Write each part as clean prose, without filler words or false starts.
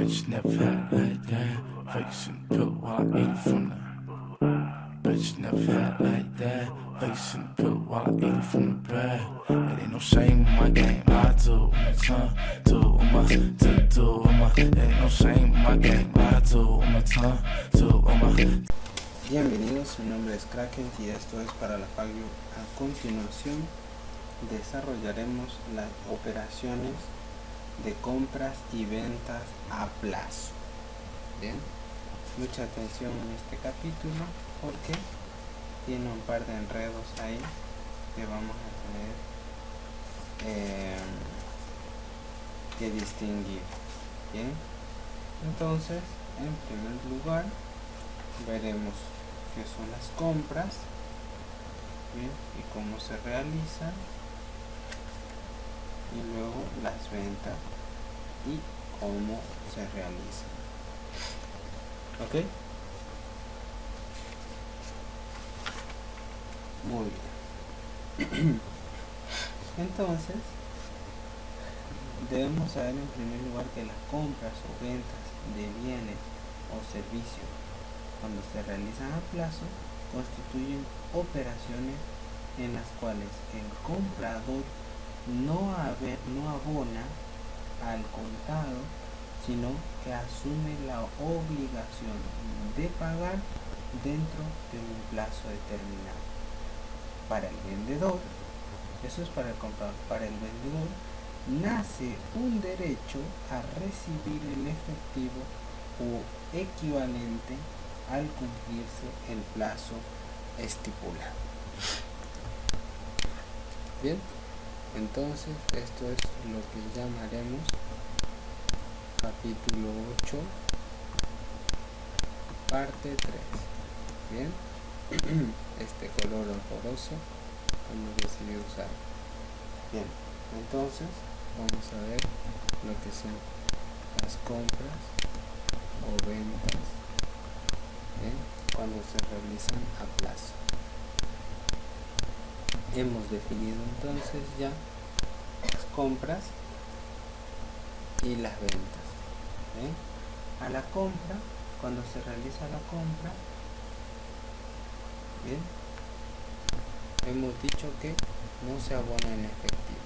Bitch never had like that. Facing pill while I eat from the. Bitch never had like that. Facing pill while I eat from the bag. It ain't no shame in my game. I do it my tongue, do it with my, do it with my. It ain't no shame in my game. I do it with my tongue, do it with my. Bienvenidos, mi nombre es Kraken y esto es para la Fagio. A continuación desarrollaremos las operaciones de compras y ventas a plazo. Bien, mucha atención en este capítulo porque tiene un par de enredos ahí que vamos a tener que distinguir. Bien, entonces en primer lugar veremos qué son las compras, bien, y cómo se realizan, y luego las ventas y cómo se realizan. ¿Ok? Muy bien. Entonces debemos saber en primer lugar que las compras o ventas de bienes o servicios, cuando se realizan a plazo, constituyen operaciones en las cuales el comprador no abona al contado, sino que asume la obligación de pagar dentro de un plazo determinado. Para el vendedor, eso es para el comprador, para el vendedor nace un derecho a recibir el efectivo o equivalente al cumplirse el plazo estipulado. Bien, entonces esto es lo que llamaremos capítulo 8, parte 3. Bien, este color horroroso hemos decidido usar. Bien, entonces vamos a ver lo que son las compras o ventas, ¿bien?, cuando se realizan a plazo. Hemos definido entonces ya las compras y las ventas. ¿Bien? A la compra, cuando se realiza la compra, bien, hemos dicho que no se abona en efectivo.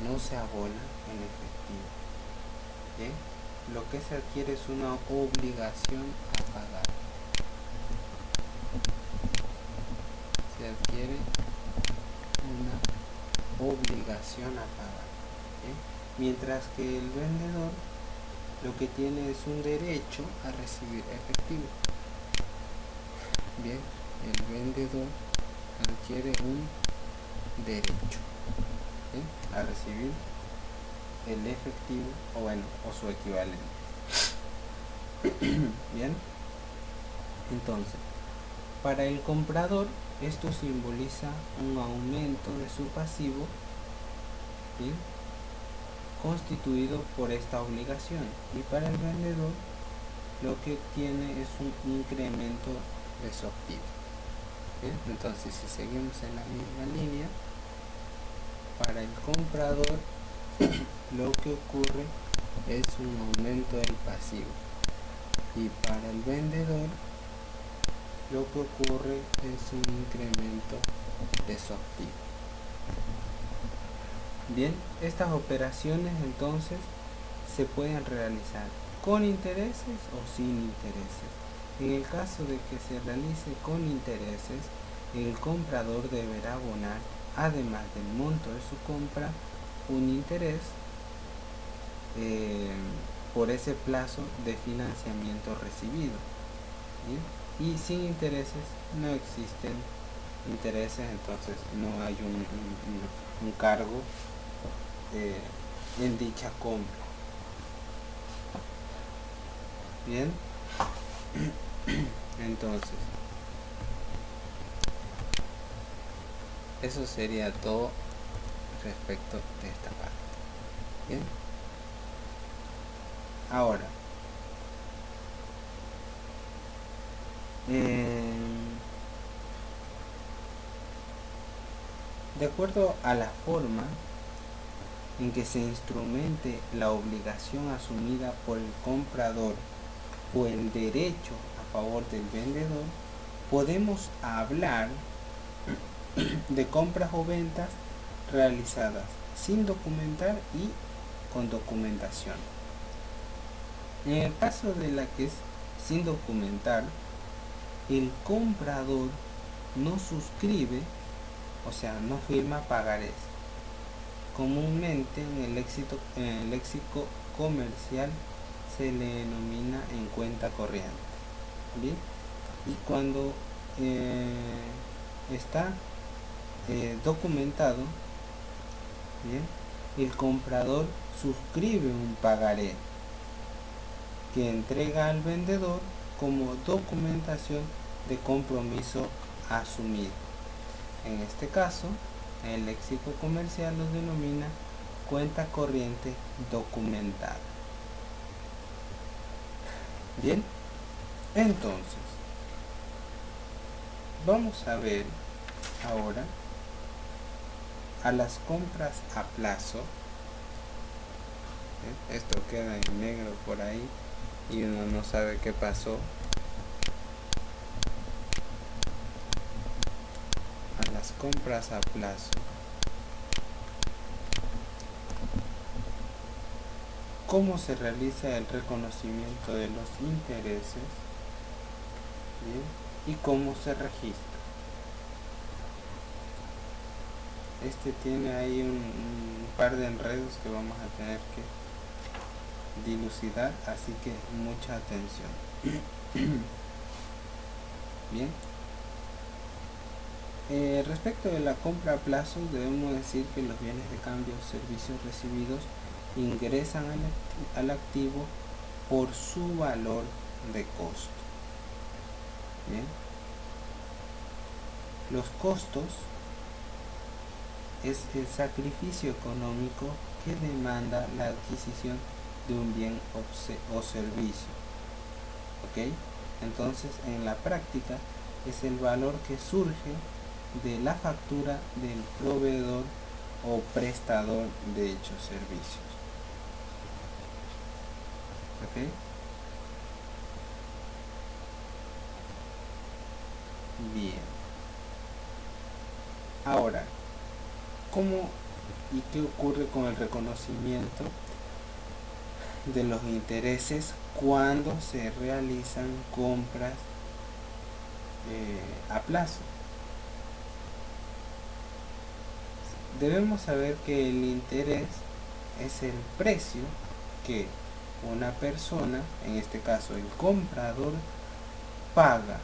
No se abona en efectivo. Bien, lo que se adquiere es una obligación a pagar. Se adquiere una obligación a pagar. ¿Bien? Mientras que el vendedor lo que tiene es un derecho a recibir efectivo. Bien, el vendedor adquiere un derecho, ¿bien?, a recibir el efectivo o su equivalente. Bien, entonces para el comprador esto simboliza un aumento de su pasivo, ¿bien?, constituido por esta obligación, y para el vendedor lo que tiene es un incremento de su activo. Bien, entonces si seguimos en la misma línea, para el comprador lo que ocurre es un aumento del pasivo, y para el vendedor lo que ocurre es un incremento de su activo. Bien, estas operaciones entonces se pueden realizar con intereses o sin intereses. En el caso de que se realice con intereses, el comprador deberá abonar, además del monto de su compra, un interés por ese plazo de financiamiento recibido. ¿Bien? Y sin intereses no existen intereses, entonces no hay un cargo en dicha compra. Bien, entonces eso sería todo respecto de esta parte. Bien, ahora de acuerdo a la forma en que se instrumente la obligación asumida por el comprador o el derecho a favor del vendedor, podemos hablar de compras o ventas realizadas sin documentar y con documentación. En el caso de la que es sin documentar, el comprador no suscribe, o sea, no firma pagarés. Comúnmente en el léxico comercial se le denomina en cuenta corriente. ¿Bien? Y cuando está documentado, ¿bien?, el comprador suscribe un pagaré que entrega al vendedor como documentación de compromiso asumido. En este caso, el léxico comercial lo denomina cuenta corriente documentada. Bien, entonces vamos a ver ahora a las compras a plazo. Esto queda en negro por ahí y uno no sabe qué pasó. A las compras a plazo. ¿Cómo se realiza el reconocimiento de los intereses? ¿Bien? ¿Y cómo se registra? Este tiene ahí un par de enredos que vamos a tener que dilucidar, así que mucha atención. Bien. Respecto de la compra a plazo, debemos decir que los bienes de cambio o servicios recibidos ingresan al activo por su valor de costo. Bien. Los costos es el sacrificio económico que demanda la adquisición de un bien o servicio. ¿Ok? Entonces, en la práctica, es el valor que surge de la factura del proveedor o prestador de dichos servicios. ¿Ok? Bien. Ahora, ¿cómo y qué ocurre con el reconocimiento de los intereses cuando se realizan compras a plazo? Debemos saber que el interés es el precio que una persona, en este caso el comprador, paga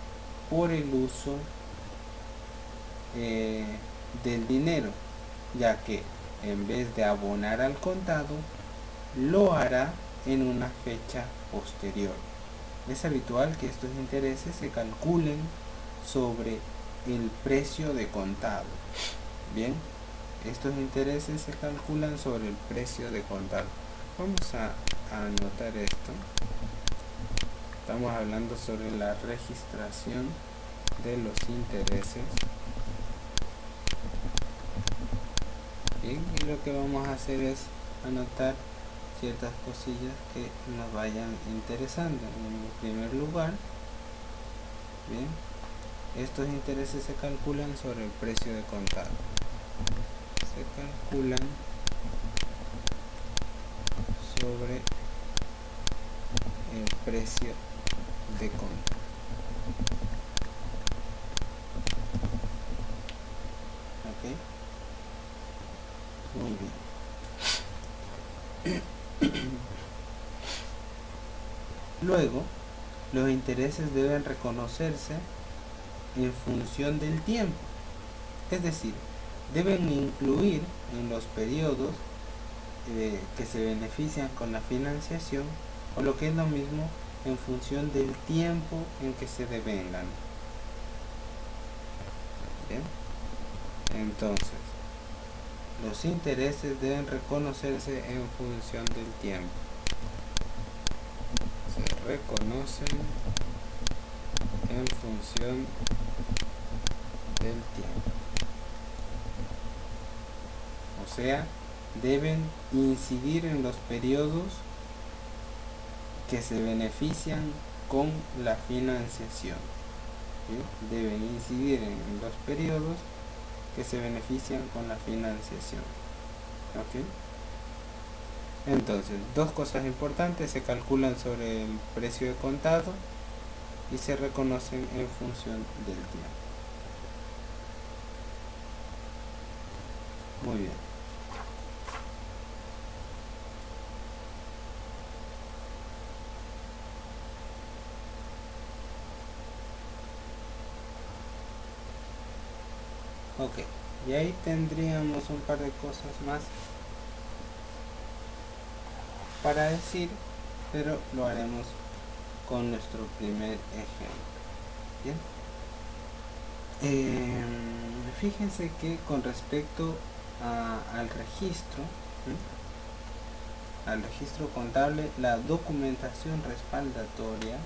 por el uso del dinero, ya que en vez de abonar al contado, lo hará en una fecha posterior. Es habitual que estos intereses se calculen sobre el precio de contado. Bien, estos intereses se calculan sobre el precio de contado. Vamos a anotar esto. Estamos hablando sobre la registración de los intereses. Bien, y lo que vamos a hacer es anotar ciertas cosillas que nos vayan interesando. En primer lugar, bien, estos intereses se calculan sobre el precio de contado. Se calculan sobre el precio de contado. ¿Ok? Muy bien. Luego, los intereses deben reconocerse en función del tiempo. Es decir, deben incluir en los periodos que se benefician con la financiación, o lo que es lo mismo, en función del tiempo en que se devengan. ¿Bien? Entonces, los intereses deben reconocerse en función del tiempo. Se reconocen en función del tiempo. O sea, deben incidir en los periodos que se benefician con la financiación. ¿Sí? Deben incidir en los periodos que se benefician con la financiación. ¿Ok? Entonces, dos cosas importantes: se calculan sobre el precio de contado y se reconocen en función del tiempo. Muy bien. Ok, y ahí tendríamos un par de cosas más para decir, pero lo haremos con nuestro primer ejemplo. Bien. Fíjense que con respecto al registro, al registro contable, la documentación respaldatoria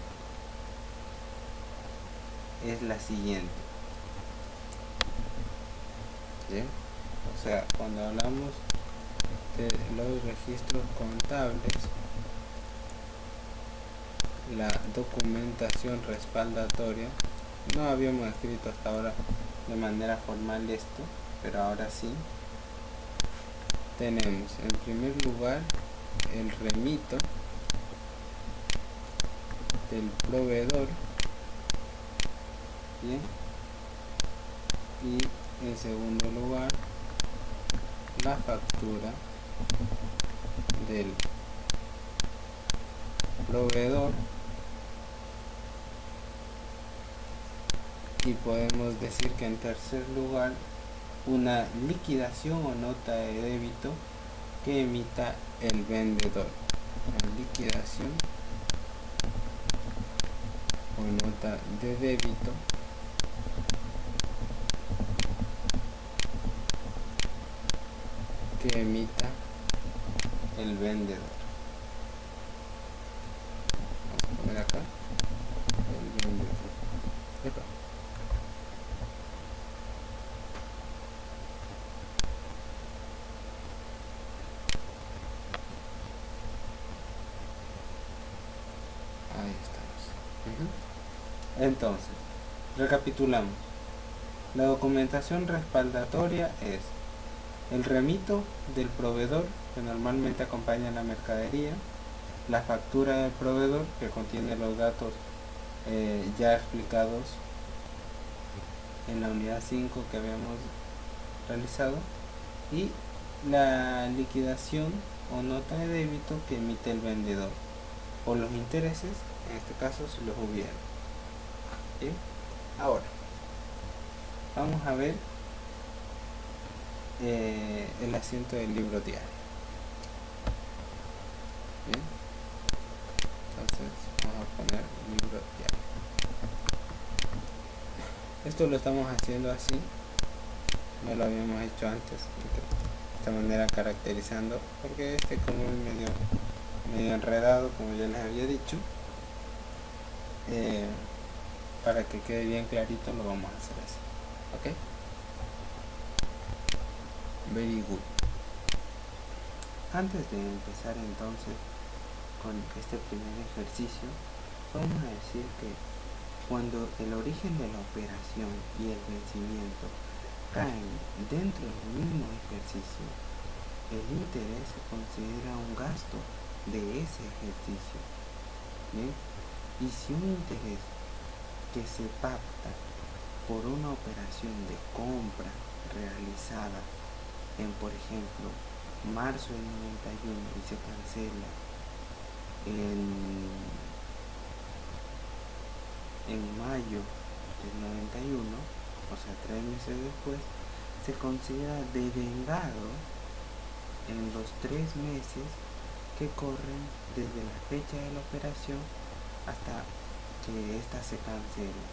es la siguiente. ¿Bien? O sea, cuando hablamos de los registros contables, la documentación respaldatoria, no habíamos escrito hasta ahora de manera formal esto, pero ahora sí. Tenemos en primer lugar el remito del proveedor, ¿bien? Y en segundo lugar la factura del proveedor, y podemos decir que en tercer lugar una liquidación o nota de débito que emita el vendedor. La liquidación o nota de débito que emita el vendedor. Vamos a poner acá el vendedor. Epa. Ahí estamos. Entonces, recapitulamos. La documentación respaldatoria es el remito del proveedor, que normalmente acompaña la mercadería, la factura del proveedor, que contiene los datos ya explicados en la unidad 5 que habíamos realizado, y la liquidación o nota de débito que emite el vendedor por los intereses, en este caso si los hubiera. ¿Bien? Ahora vamos a ver el asiento del libro diario. Bien, entonces vamos a poner libro diario. Esto lo estamos haciendo así, no lo habíamos hecho antes, de esta manera, caracterizando, porque como es medio enredado, como ya les había dicho. Para que quede bien clarito lo vamos a hacer así. Ok, very good. Antes de empezar entonces con este primer ejercicio, vamos a decir que cuando el origen de la operación y el vencimiento caen dentro del mismo ejercicio, el interés se considera un gasto de ese ejercicio. ¿Bien? Y si un interés que se pacta por una operación de compra realizada en, por ejemplo, marzo del 91 y se cancela en mayo del 91, o sea 3 meses después, se considera devengado en los 3 meses que corren desde la fecha de la operación hasta que ésta se cancele.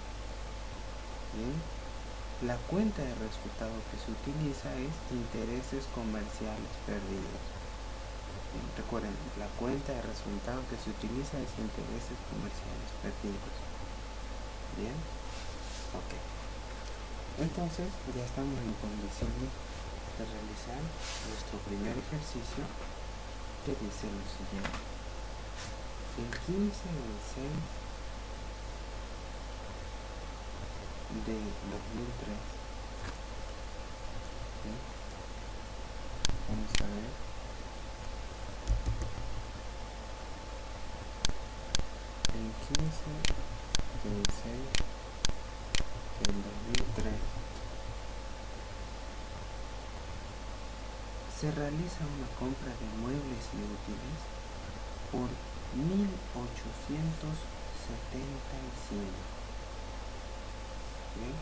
¿Bien? La cuenta de resultado que se utiliza es intereses comerciales perdidos. Bien, recuerden, la cuenta de resultado que se utiliza es intereses comerciales perdidos. Bien, ok. Entonces ya estamos en condiciones de realizar nuestro primer ejercicio, que dice lo siguiente: el 15 del 6 de 2003, ¿sí? Vamos a ver. El 15 del 6 del 2003 se realiza una compra de muebles y útiles por 1.875. ¿Bien?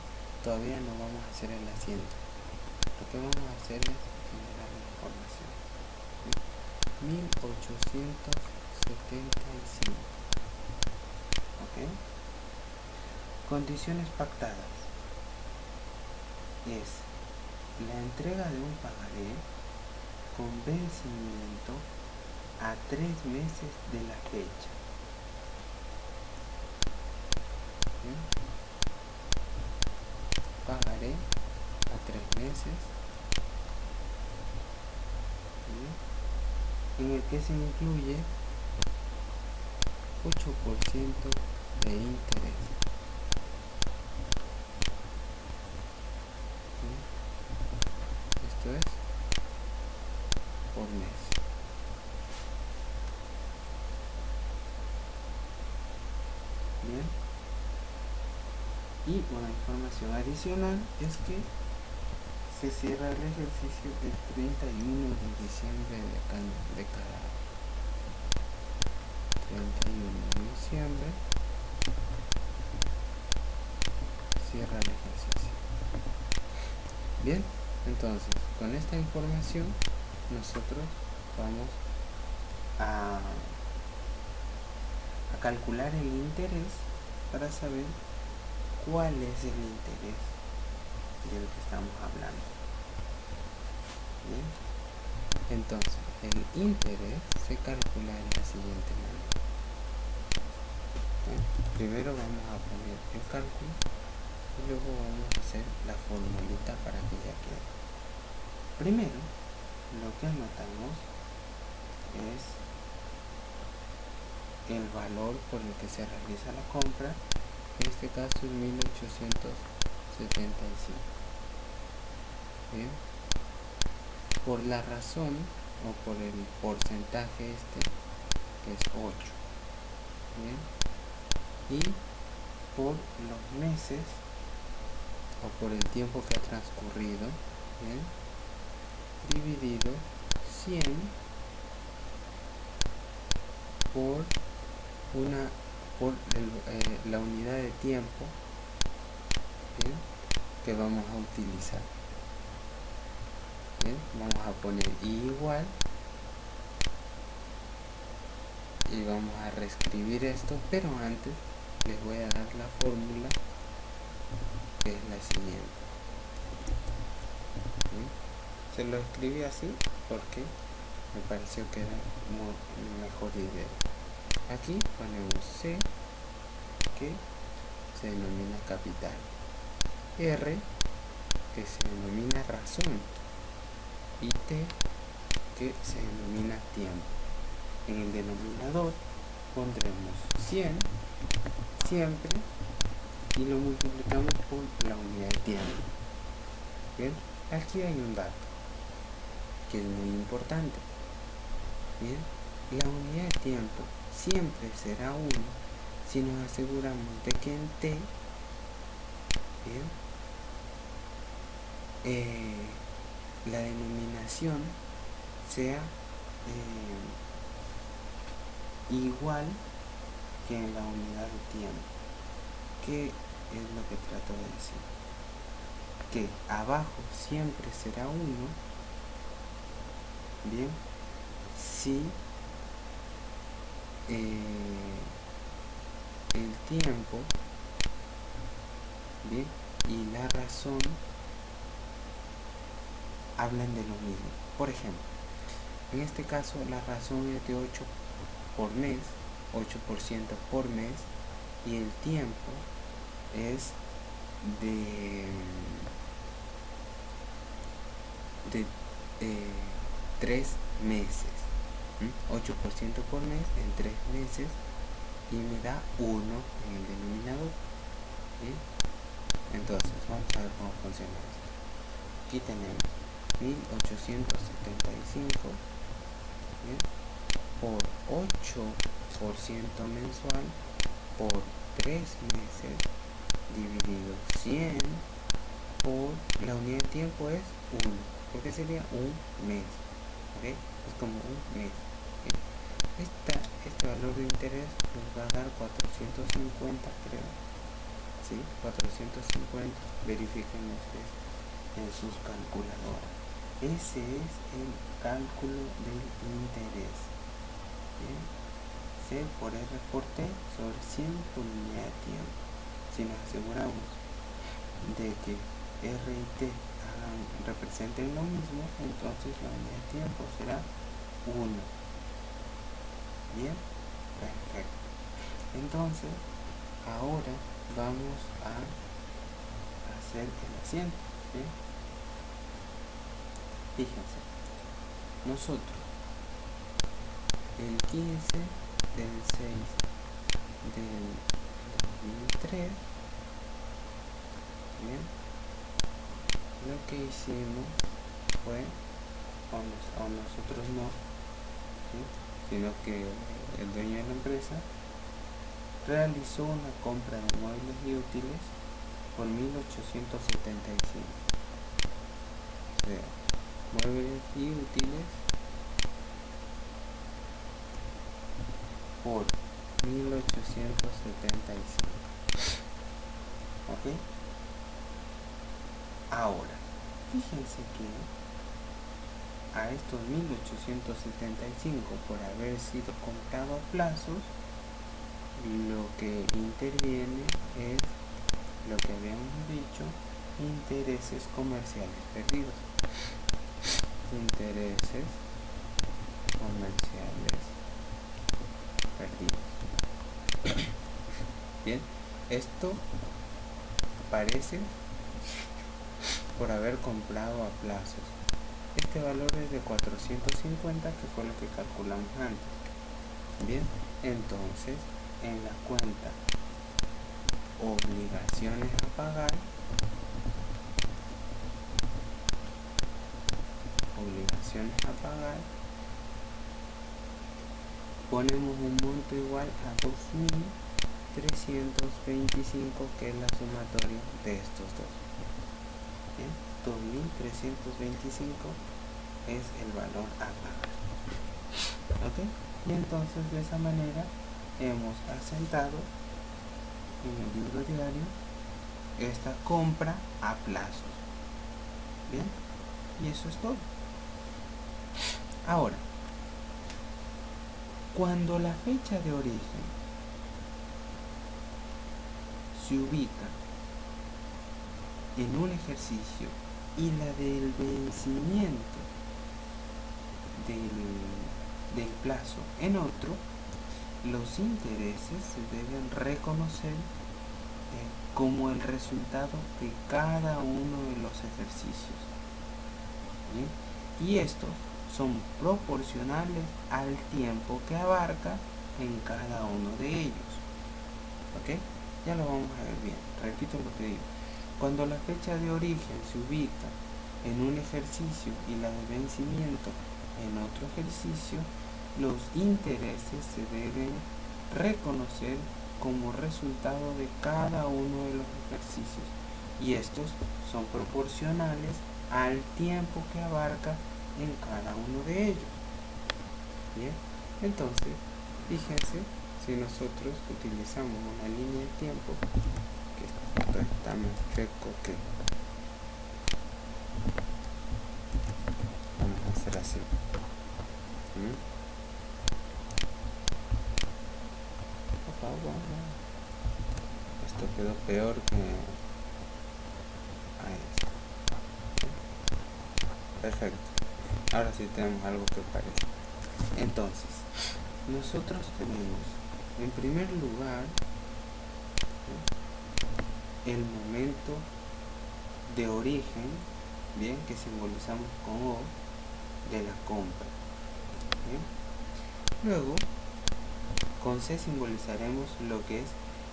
Todavía no vamos a hacer el asiento. Lo que vamos a hacer es generar la información. ¿Sí? 1.875. ¿Ok? Condiciones pactadas. Es la entrega de un pagaré con vencimiento a 3 meses de la fecha. ¿Bien? Pagaré a 3 meses, ¿bien? En el que se incluye 8% de interés. ¿Sí? Esto es por mes. Bien. Y una información adicional es que se cierra el ejercicio el 31 de diciembre de cada 31 de diciembre cierra el ejercicio. Bien, entonces con esta información nosotros vamos a calcular el interés para saber cuál es el interés del que estamos hablando. Bien, entonces el interés se calcula de la siguiente manera. Bien, primero vamos a poner el cálculo y luego vamos a hacer la formulita para que ya quede. Primero, lo que anotamos es el valor por el que se realiza la compra, en este caso es 1.875. Bien, por la razón o por el porcentaje que es 8. Bien, y por los meses o por el tiempo que ha transcurrido, bien, dividido 100 por la unidad de tiempo, ¿bien?, que vamos a utilizar. Bien, vamos a poner igual y vamos a reescribir esto, pero antes les voy a dar la fórmula, que es la siguiente. ¿Bien? Se lo escribí así porque me pareció que era mejor idea. Aquí ponemos C, que se denomina capital, R, que se denomina razón, y T, que se denomina tiempo. En el denominador pondremos 100 siempre y lo multiplicamos por la unidad de tiempo. Bien, aquí hay un dato que es muy importante. Bien, la unidad de tiempo siempre será 1 si nos aseguramos de que en T, bien, la denominación sea igual que en la unidad de tiempo. ¿Qué es lo que trato de decir? Que abajo siempre será 1, bien, si el tiempo, bien, y la razón hablan de lo mismo. Por ejemplo, en este caso la razón es de 8 por mes, 8% por mes, y el tiempo es de de 3 meses. 8% por mes en 3 meses y me da 1 en el denominador. ¿Bien? Entonces vamos a ver cómo funciona esto. Aquí tenemos 1875, ¿bien?, por 8% mensual por 3 meses dividido 100 por la unidad de tiempo es 1, porque sería un mes. ¿Okay? Es como un mes. ¿Okay? Este valor de interés nos va a dar 450, creo. ¿Sí? 450. Verifiquen ustedes en sus calculadoras. Ese es el cálculo del interés. ¿Bien? C por R por T sobre 100 por unidad de tiempo. Si nos aseguramos de que R y T representen lo mismo, entonces la unidad de tiempo será 1. Bien, perfecto. Entonces ahora vamos a hacer el asiento. ¿Bien? Fíjense, nosotros el 15 del 6 del 2003, ¿bien?, lo que hicimos fue, o nosotros no, ¿sí?, sino que el dueño de la empresa realizó una compra de muebles y útiles por 1875. O sea, muebles y útiles por 1875. ¿Ok? Ahora, fíjense que a estos 1875, por haber sido comprado a plazos, lo que interviene es lo que habíamos dicho: intereses comerciales perdidos. Intereses comerciales perdidos. Bien, esto parece por haber comprado a plazos. Este valor es de 450, que fue lo que calculamos antes. Bien, entonces en la cuenta obligaciones a pagar, ponemos un monto igual a 2.325, que es la sumatoria de estos dos. ¿Bien? 2.325 es el valor a pagar. ¿Ok? Y entonces de esa manera hemos asentado en el libro diario esta compra a plazos. Bien, y eso es todo. Ahora, cuando la fecha de origen se ubica en un ejercicio y la del vencimiento del plazo en otro, los intereses se deben reconocer como el resultado de cada uno de los ejercicios. ¿Bien? Y estos son proporcionales al tiempo que abarca en cada uno de ellos. ¿Ok? Ya lo vamos a ver bien. Repito lo que digo. Cuando la fecha de origen se ubica en un ejercicio y la de vencimiento en otro ejercicio, los intereses se deben reconocer como resultado de cada uno de los ejercicios, y estos son proporcionales al tiempo que abarca en cada uno de ellos. Bien, entonces fíjense, si nosotros utilizamos una línea de tiempo, que está más chueco que, vamos a hacer así. Esto quedó peor que ahí está. Perfecto. Ahora sí tenemos algo que parece. Entonces, nosotros tenemos en primer lugar el momento de origen bien, que simbolizamos con O, de la compra. Bien. Luego, con C simbolizaremos lo que es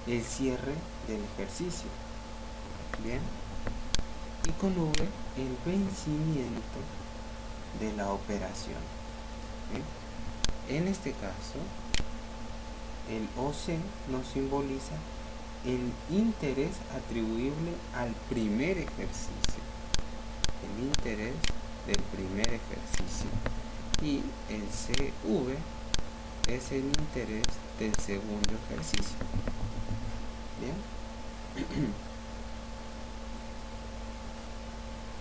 el cierre del ejercicio. Bien. Y con V, el vencimiento de la operación. Bien. En este caso, el OC nos simboliza el interés atribuible al primer ejercicio. El interés del primer ejercicio. Y el CV es el interés del segundo ejercicio. Bien.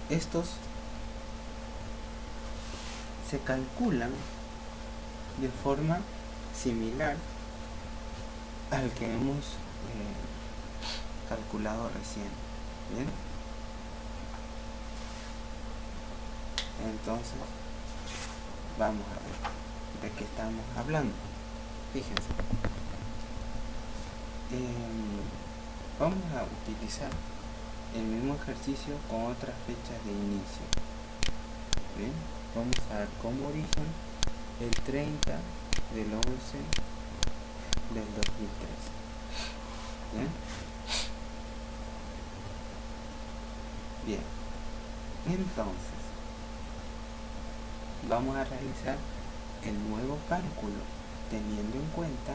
Estos se calculan de forma similar al que hemos calculado recién. Bien. Entonces, vamos a ver de qué estamos hablando. Fíjense. Vamos a utilizar el mismo ejercicio con otras fechas de inicio. Bien. Vamos a dar como origen el 30 del 11 del 2003. Bien. Bien. Entonces, vamos a realizar el nuevo cálculo teniendo en cuenta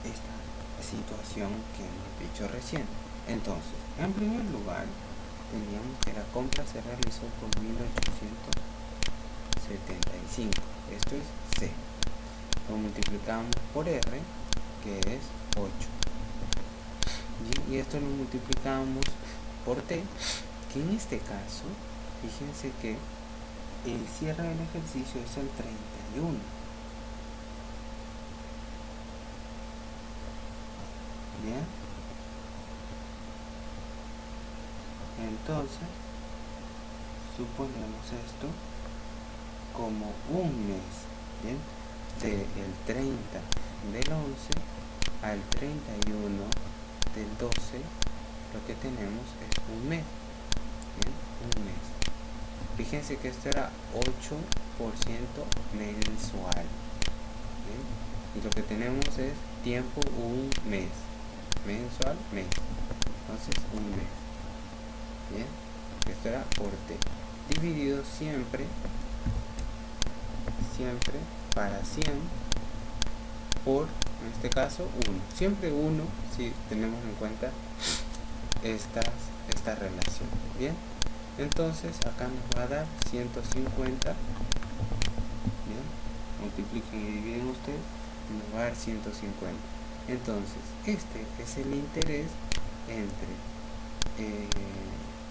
esta situación que hemos dicho recién. Entonces, en primer lugar, teníamos que la compra se realizó por 1875. Esto es C. Lo multiplicamos por R, que es 8. Y esto lo multiplicamos por T, que en este caso, fíjense que el cierre del ejercicio es el 31. Bien. Entonces, suponemos esto como un mes. Bien. Del 30 del 11 al 31 del 12, lo que tenemos es un mes. Bien. Un mes. Fíjense que esto era 8% mensual. ¿Bien? Y lo que tenemos es tiempo un mes. Mensual, mes. Entonces, un mes. Bien. Esto era por T. Dividido siempre para 100 por, en este caso, 1. Siempre 1 si tenemos en cuenta esta relación. Bien. Entonces acá nos va a dar 150. Bien. Multipliquen y dividen ustedes y nos va a dar 150. Entonces este es el interés entre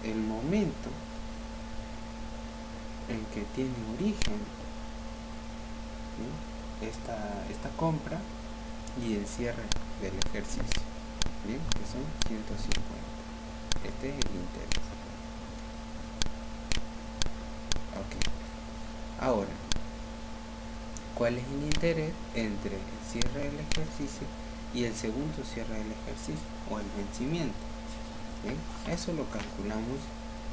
el momento en que tiene origen, ¿bien?, esta compra y el cierre del ejercicio. Bien, que son 150. Este es el interés. Ok. Ahora, ¿cuál es el interés entre el cierre del ejercicio y el segundo cierre del ejercicio o el vencimiento? Bien, eso lo calculamos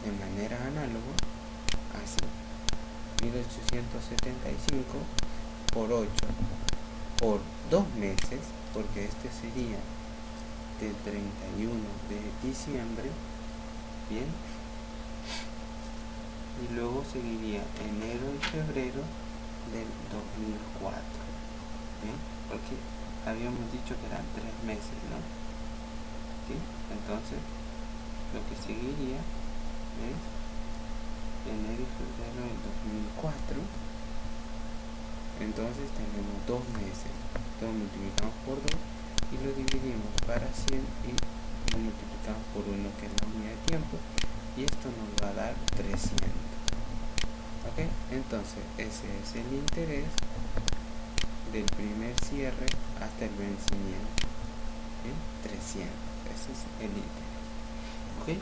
de manera análoga, así: 1875 por 8 por 2 meses, porque este sería del 31 de diciembre. Bien. Y luego seguiría enero y febrero del 2004. ¿Bien? Porque habíamos dicho que eran 3 meses, ¿no? ¿Sí? Entonces, lo que seguiría es enero y febrero del 2004. Entonces tenemos 2 meses. Entonces multiplicamos por 2 y lo dividimos para 100 y lo multiplicamos por 1, que es la unidad de tiempo, y esto nos va a dar 300. ¿Ok? Entonces ese es el interés del primer cierre hasta el vencimiento. ¿Bien? 300. Ese es el interés. ¿Ok?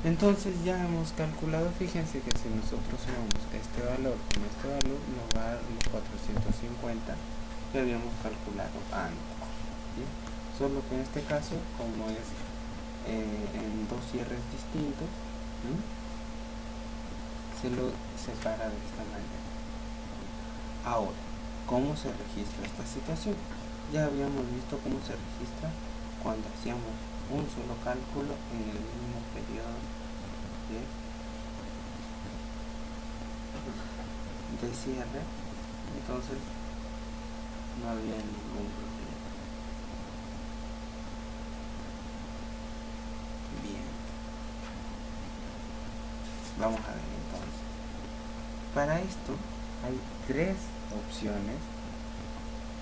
Entonces ya hemos calculado. Fíjense que si nosotros sumamos este valor con este valor, nos va a dar los 450 que habíamos calculado antes. ¿Bien? Solo que en este caso, como es en dos cierres distintos, ¿sí?, se lo separa de esta manera. Ahora, ¿cómo se registra esta situación? Ya habíamos visto cómo se registra cuando hacíamos un solo cálculo en el mismo periodo de cierre, entonces no había ningún problema. Bien, vamos a ver entonces. Para esto hay tres opciones.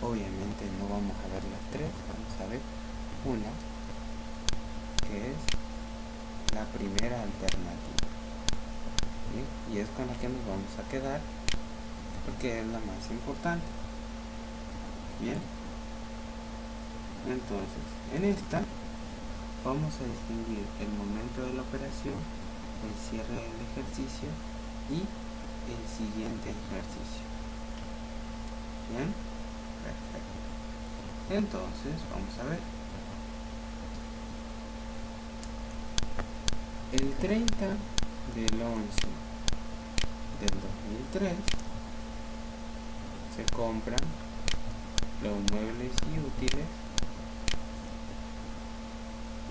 Obviamente no vamos a ver las tres, vamos a ver una que es la primera alternativa. ¿Sí? Y es con la que nos vamos a quedar porque es la más importante. Bien, entonces en esta vamos a distinguir el momento de la operación, el cierre del ejercicio y el siguiente ejercicio. Bien, perfecto. Entonces vamos a ver. El 30 del 11 del 2003 se compran los muebles y útiles,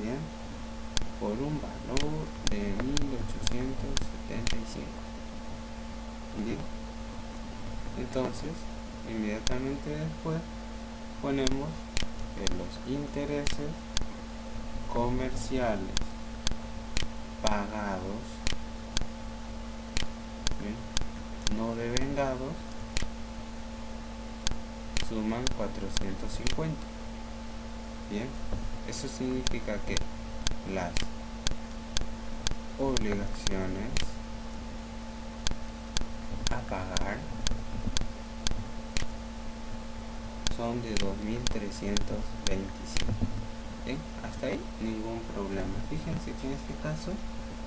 bien, por un valor de 1875. Bien, entonces inmediatamente después ponemos que los intereses comerciales pagados, ¿bien?, no devengados, suman 450. Bien, eso significa que las obligaciones a pagar son de 2.325. ¿Bien? Hasta ahí ningún problema. Fíjense que en este caso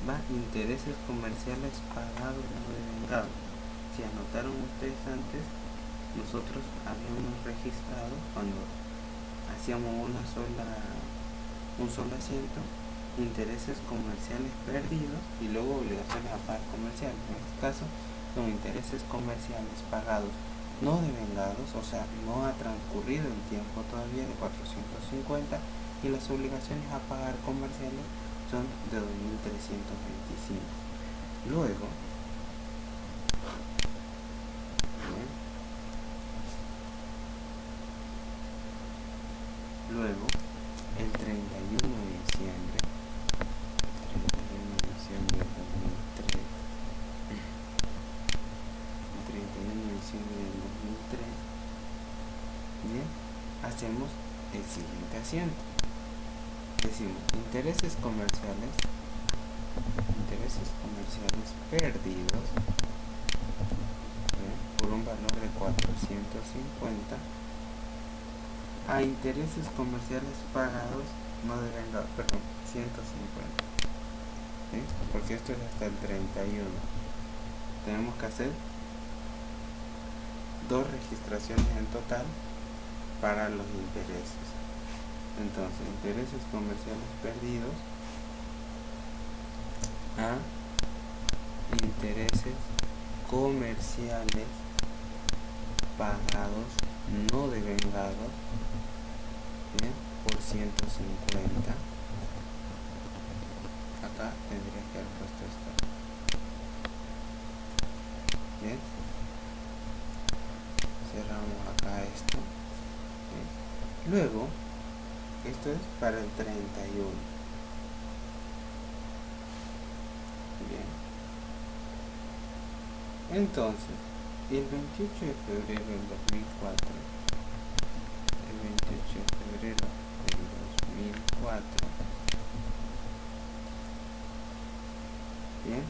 va intereses comerciales pagados no devengados. Si anotaron ustedes antes, nosotros habíamos registrado cuando hacíamos un solo asiento, intereses comerciales perdidos y luego obligaciones a pagar comerciales. En este caso son intereses comerciales pagados no devengados, o sea, no ha transcurrido el tiempo todavía, de 450, y las obligaciones a pagar comerciales son de 2.325. Luego, el 31 de diciembre de 2003, el 31 de diciembre del 2003, bien, hacemos el siguiente asiento. Decimos intereses comerciales perdidos, bien, por un valor de 450 a intereses comerciales pagados no devengados, 150. ¿Sí? Porque esto es hasta el 31. Tenemos que hacer 2 registraciones en total para los intereses. Entonces, intereses comerciales perdidos a intereses comerciales pagados no devengados, bien, por 150. Acá tendría que haber puesto esto. Bien, cerramos acá esto. Bien. Luego, esto es para el 31. Bien, entonces el 28 de febrero del 2004, bien,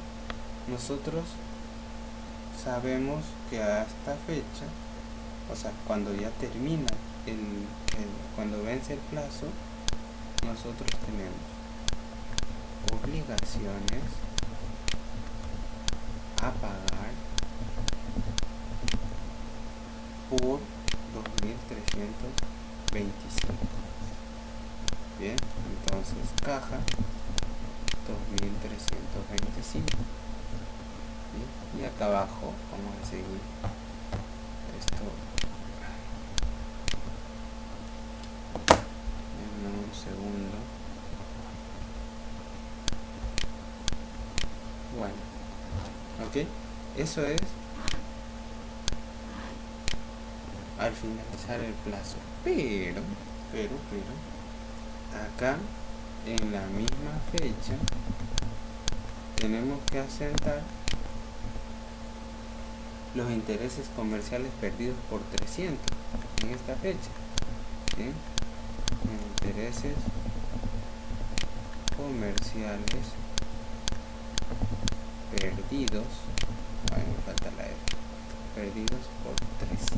nosotros sabemos que a esta fecha, o sea, cuando ya termina cuando vence el plazo, nosotros tenemos obligaciones a pagar por 2.325. Bien, entonces caja 2.325. Bien. Y acá abajo vamos a seguir esto. Denme un segundo. Bueno, ok, eso es al finalizar el plazo, pero acá en la misma fecha tenemos que asentar los intereses comerciales perdidos por 300 en esta fecha, ¿sí? Intereses comerciales perdidos, ay, me falta la R, perdidos por 300,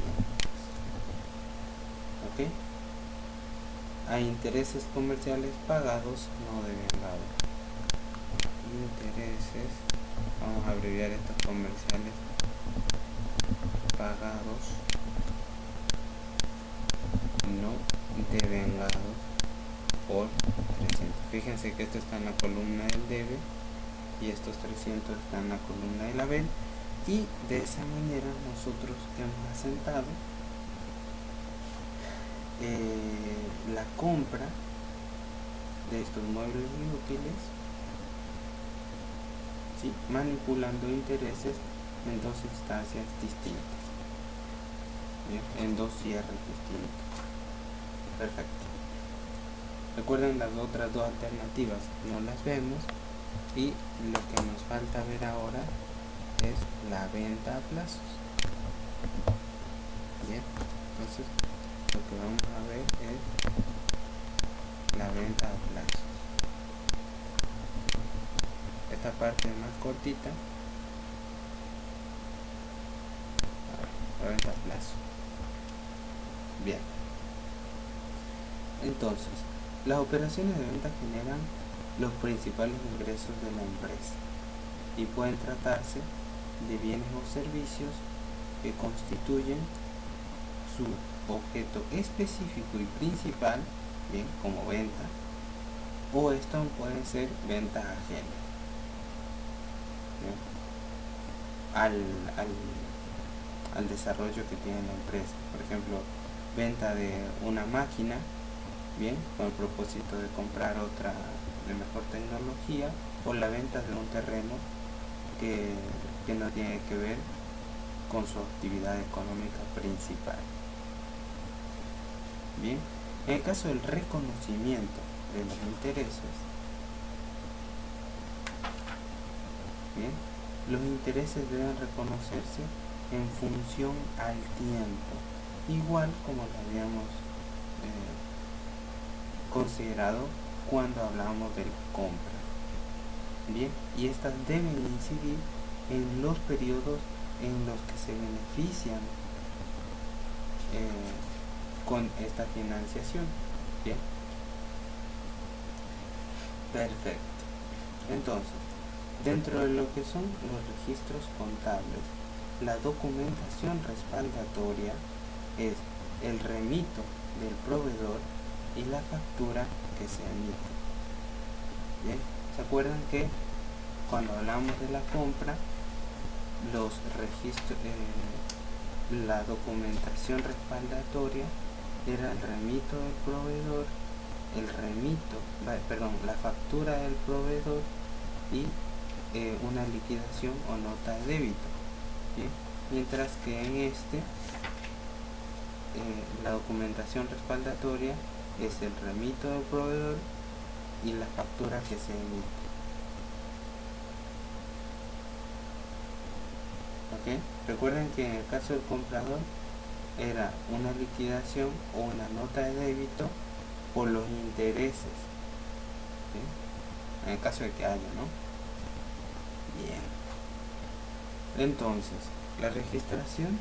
¿ok? A intereses comerciales pagados no devengados. Intereses, vamos a abreviar estos comerciales pagados no devengados por 300. Fíjense que esto está en la columna del debe y estos 300 están en la columna del haber, y de esa manera nosotros hemos asentado la compra de estos muebles inútiles, ¿sí? Manipulando intereses en dos instancias distintas, ¿bien? En dos cierres distintos. Perfecto. Recuerden, las otras dos alternativas no las vemos, y lo que nos falta ver ahora es la venta a plazos. Bien, entonces lo que vamos a ver es la venta a plazos. Esta parte es más cortita. La venta a plazo. Bien, entonces las operaciones de venta generan los principales ingresos de la empresa y pueden tratarse de bienes o servicios que constituyen su objeto específico y principal, bien, como venta, o esto puede ser ventas ajenas, al desarrollo que tiene la empresa. Por ejemplo, venta de una máquina, bien, con el propósito de comprar otra de mejor tecnología, o la venta de un terreno que no tiene que ver con su actividad económica principal. Bien, en el caso del reconocimiento de los intereses, bien, los intereses deben reconocerse en función al tiempo, igual como lo habíamos considerado cuando hablábamos de la compra. Bien, y estas deben incidir en los periodos en los que se benefician con esta financiación. Bien, perfecto. Entonces, dentro de lo que son los registros contables, la documentación respaldatoria es el remito del proveedor y la factura que se emite. Bien, ¿se acuerdan que cuando hablamos de la compra, los registros, la documentación respaldatoria era el remito del proveedor, la factura del proveedor y una liquidación o nota de débito? ¿Bien? Mientras que en la documentación respaldatoria es el remito del proveedor y la factura que se emite. ¿Ok? Recuerden que en el caso del comprador era una liquidación o una nota de débito por los intereses, ¿sí? En el caso de que haya, ¿no? Bien. Entonces, la registración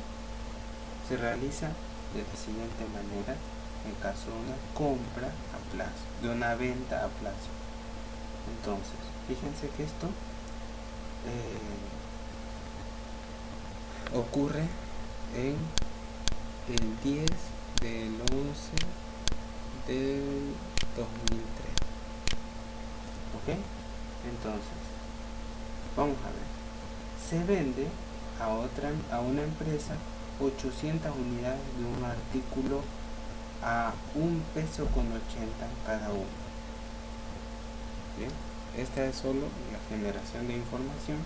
se realiza de la siguiente manera en caso de una compra a plazo, de una venta a plazo. Entonces, fíjense que esto ocurre en el 10 del 11 del 2003. ¿Ok? Entonces, vamos a ver. Se vende a una empresa 800 unidades de un artículo a $1.80 cada uno. Bien, esta es solo la generación de información,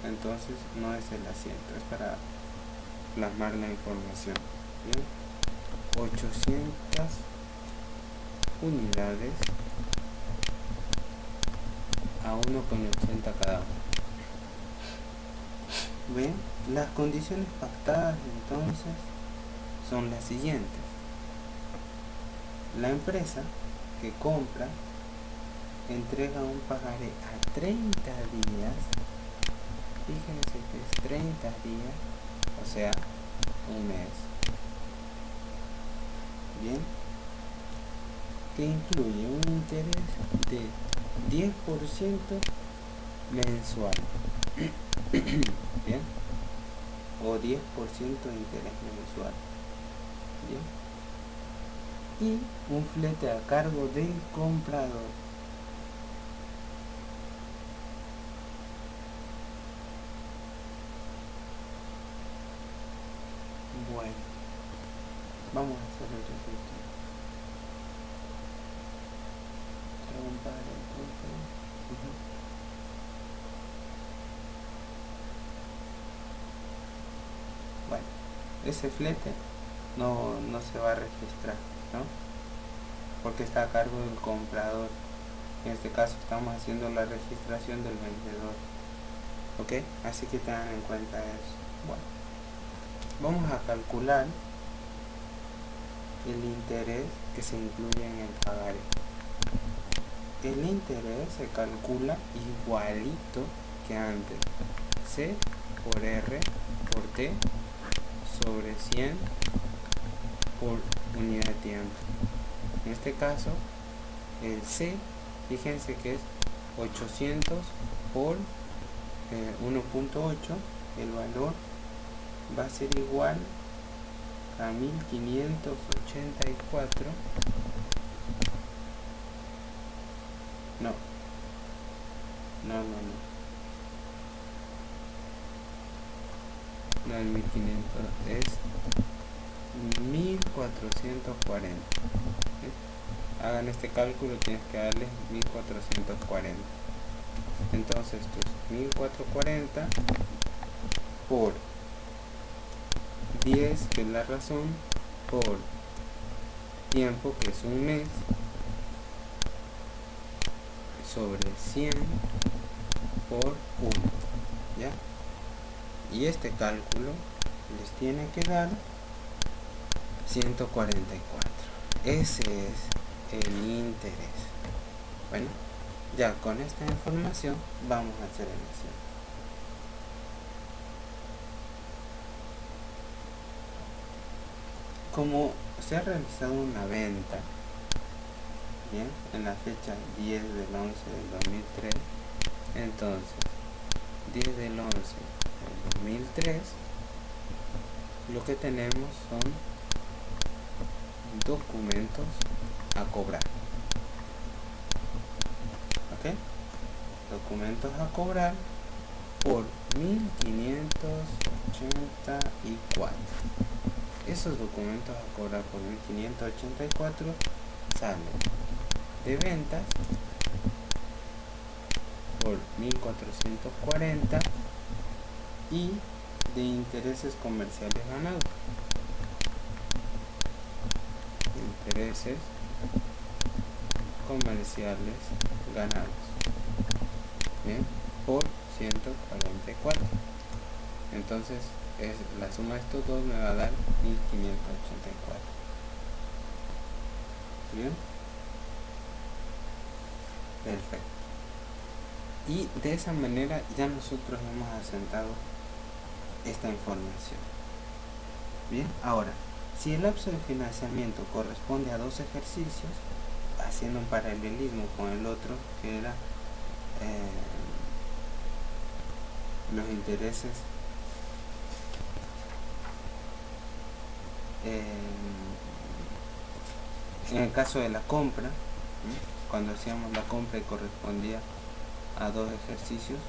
entonces no es el asiento, es para plasmar la información. Bien, 800 unidades a 1.80 cada uno. Bien, las condiciones pactadas entonces son las siguientes. La empresa que compra entrega un pagaré a 30 días. Fíjense que es 30 días, o sea, un mes. Bien, que incluye un interés de 10% mensual. Bien, o 10% de interés mensual. Bien, y un flete a cargo del comprador. Bueno, vamos a hacer el registro. Bueno, ese flete no se va a registrar, ¿no? Porque está a cargo del comprador. En este caso estamos haciendo la registración del vendedor. ¿Ok? Así que tengan en cuenta eso. Bueno, vamos a calcular el interés que se incluye en el pagaré. El interés se calcula igualito que antes. C por R por T sobre 100 por unidad de tiempo. En este caso, el C, fíjense que es 800 por 1.8, el valor va a ser igual a 1584. No es 1500, es 1440. Hagan este cálculo, tienes que darle 1440. Entonces esto es 1440 por 10, que es la razón, por tiempo, que es un mes, sobre 100 por 1, ¿ya? Y este cálculo les tiene que dar 144. Ese es el interés. Bueno, ya con esta información vamos a hacer el asiento. Como se ha realizado una venta, bien, en la fecha 10 del 11 del 2003, entonces 10 del 11 del 2003, lo que tenemos son documentos a cobrar. ¿Ok? Documentos a cobrar por 1584. Esos documentos a cobrar por 1584 salen de ventas por 1440 y de intereses comerciales ganados. Intereses comerciales ganados. Bien, por 144. Entonces la suma de estos dos me va a dar 1584. Bien, perfecto. Y de esa manera ya nosotros hemos asentado esta información. Bien, ahora, si el lapso de financiamiento corresponde a 2 ejercicios, haciendo un paralelismo con el otro, que era los intereses en el caso de la compra, cuando hacíamos la compra y correspondía a 2 ejercicios,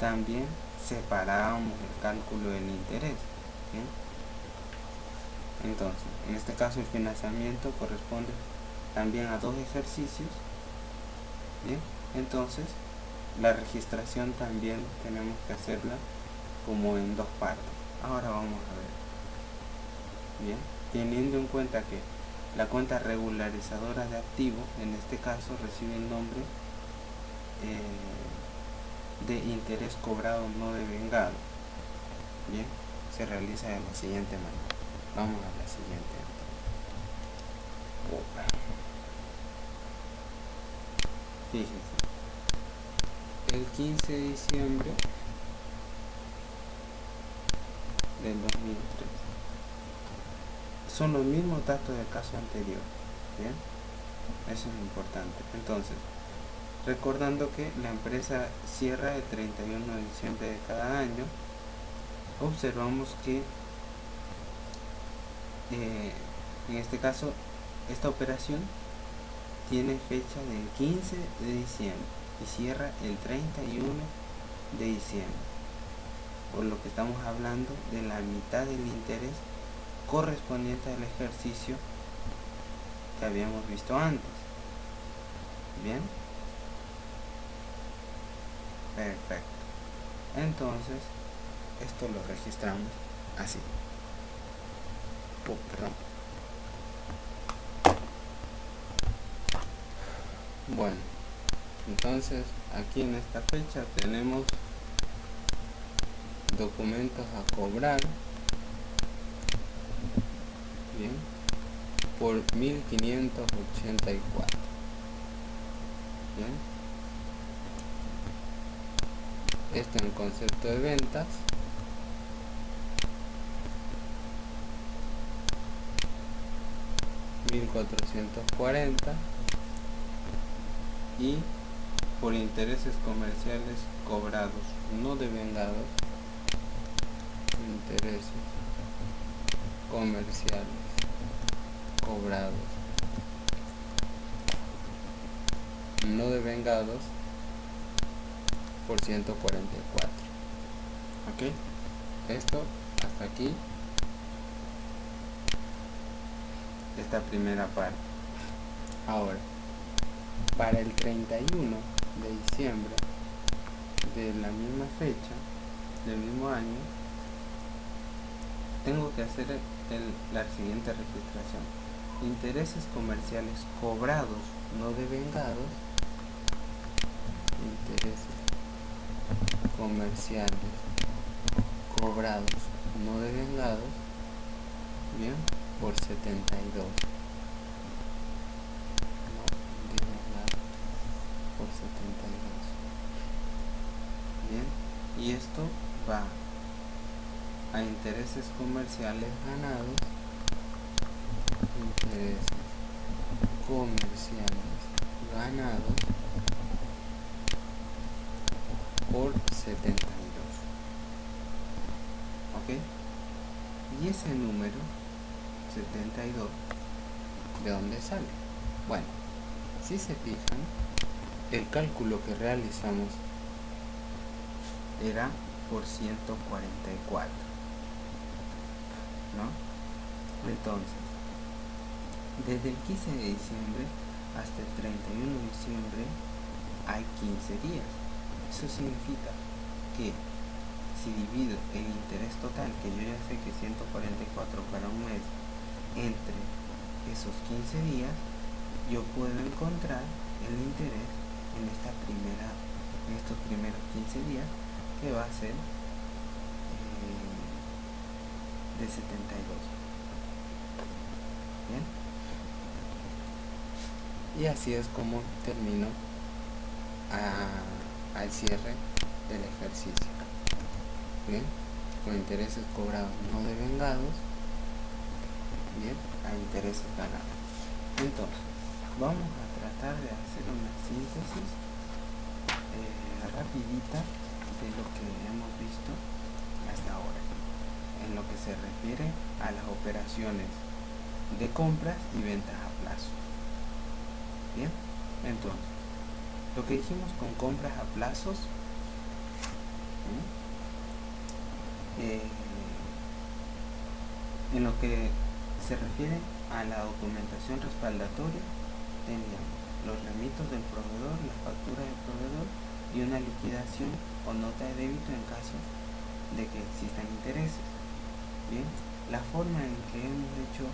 también separábamos el cálculo del interés. ¿Bien? Entonces, en este caso el financiamiento corresponde también a 2 ejercicios. Bien, entonces la registración también tenemos que hacerla como en 2 partes. Ahora vamos a ver. Bien, teniendo en cuenta que la cuenta regularizadora de activo, en este caso, recibe el nombre de interés cobrado no devengado. Bien, se realiza de la siguiente manera. Vamos a la siguiente. Fíjense, el 15 de diciembre del 2003 son los mismos datos del caso anterior. Bien, eso es importante. Entonces, recordando que la empresa cierra el 31 de diciembre de cada año, observamos que en este caso esta operación tiene fecha del 15 de diciembre y cierra el 31 de diciembre, por lo que estamos hablando de la mitad del interés correspondiente al ejercicio que habíamos visto antes. Bien, perfecto. Entonces esto lo registramos así. Perdón. Bueno, entonces aquí en esta fecha tenemos documentos a cobrar, bien, por 1584. Bien, esto en concepto de ventas. $1,440 y por intereses comerciales cobrados no devengados, intereses comerciales cobrados no devengados por 144. Ok, esto hasta aquí, esta primera parte. Ahora, para el 31 de diciembre de la misma fecha, del mismo año, tengo que hacer la siguiente registración: intereses comerciales cobrados no devengados, intereses comerciales cobrados no devengados, bien, por 72, no devengados por 72. Bien, y esto va a intereses comerciales ganados, intereses comerciales ganados por 72. ¿Ok? Y ese número 72, ¿de dónde sale? Bueno, si se fijan, el cálculo que realizamos era por 144, ¿no? Entonces, desde el 15 de diciembre hasta el 31 de diciembre hay 15 días. Eso significa que si divido el interés total, que yo ya sé que 144 para un mes, entre esos 15 días, yo puedo encontrar el interés en estos primeros 15 días, que va a ser de 72. Bien, y así es como termino al cierre del ejercicio. Bien, con intereses cobrados no devengados, bien, a intereses ganados. Entonces, vamos a tratar de hacer una síntesis rapidita de lo que hemos visto hasta ahora, en lo que se refiere a las operaciones de compras y ventas a plazo. Bien, entonces, lo que dijimos con compras a plazos, En lo que se refiere a la documentación respaldatoria, teníamos los remitos del proveedor, la factura del proveedor y una liquidación o nota de débito en caso de que existan intereses. Bien, la forma en que hemos hecho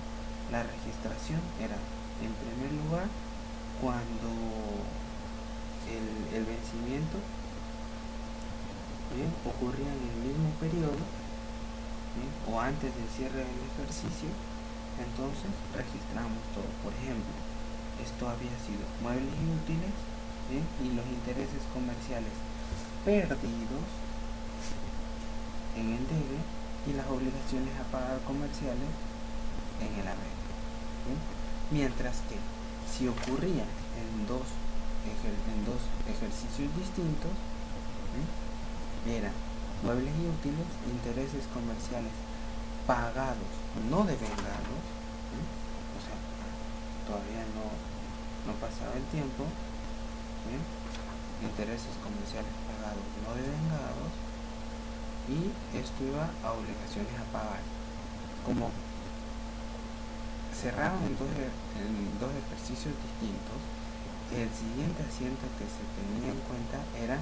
la registración era, en primer lugar, cuando el vencimiento, bien, ocurría en el mismo periodo, bien, o antes del cierre del ejercicio, entonces registramos todo. Por ejemplo, esto había sido muebles y útiles, bien, y los intereses comerciales perdidos en el debe y las obligaciones a pagar comerciales en el haber. Mientras que si ocurría en dos ejercicios distintos, eran muebles y útiles, intereses comerciales pagados, no devengados, o sea, todavía no pasaba el tiempo, intereses comerciales pagados, no devengados, y esto iba a obligaciones a pagar. Como cerraban en dos ejercicios distintos, el siguiente asiento que se tenía en cuenta era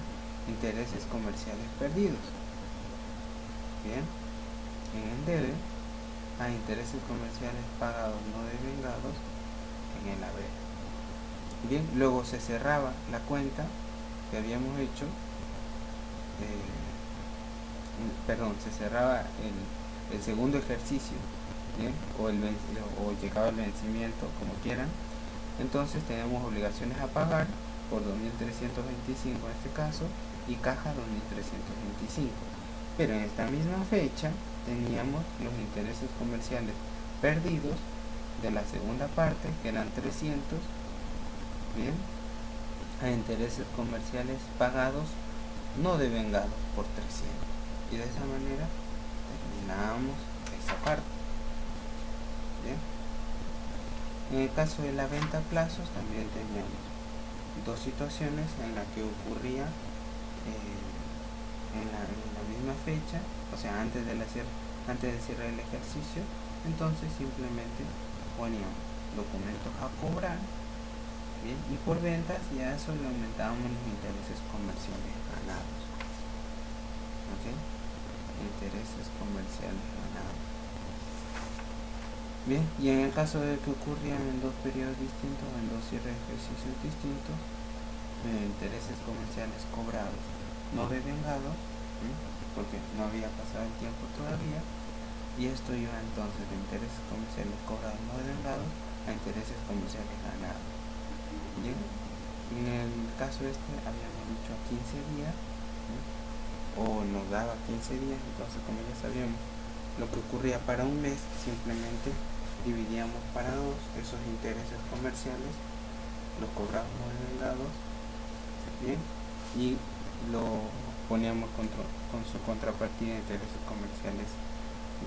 intereses comerciales perdidos. Bien, en el debe a intereses comerciales pagados no devengados en el haber. Bien, luego se cerraba la cuenta que habíamos hecho, se cerraba el segundo ejercicio, ¿bien? O llegaba el vencimiento, como quieran. Entonces tenemos obligaciones a pagar por 2.325 en este caso y caja 2.325. Pero en esta misma fecha teníamos los intereses comerciales perdidos de la segunda parte, que eran 300, bien, a intereses comerciales pagados no devengados por 300. Y de esa manera terminamos esa parte. Bien. En el caso de la venta a plazos también teníamos dos situaciones en las que ocurría en la misma fecha, o sea, antes del cierre del ejercicio. Entonces simplemente poníamos documentos a cobrar, bien, y por ventas ya eso le aumentábamos los intereses comerciales ganados. ¿Okay? Intereses comerciales ganados. Bien, y en el caso de que ocurrieran en dos periodos distintos, en dos cierres de ejercicios distintos, intereses comerciales cobrados no devengados, porque no había pasado el tiempo todavía, y esto iba entonces de intereses comerciales cobrados no devengados a intereses comerciales ganados. Bien, en el caso habíamos dicho a 15 días, o nos daba 15 días, entonces como ya sabíamos lo que ocurría para un mes, simplemente dividíamos para dos esos intereses comerciales, los cobrados no devengados, bien, y lo poníamos con su contrapartida de intereses comerciales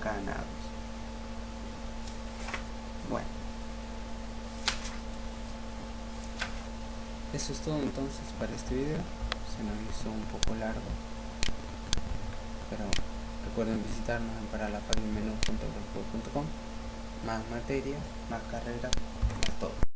ganados. Bueno, eso es todo entonces para este video. Se nos hizo un poco largo, pero recuerden visitarnos en paralapagmenú.blogspot.com. Más materia, más carrera, más todo.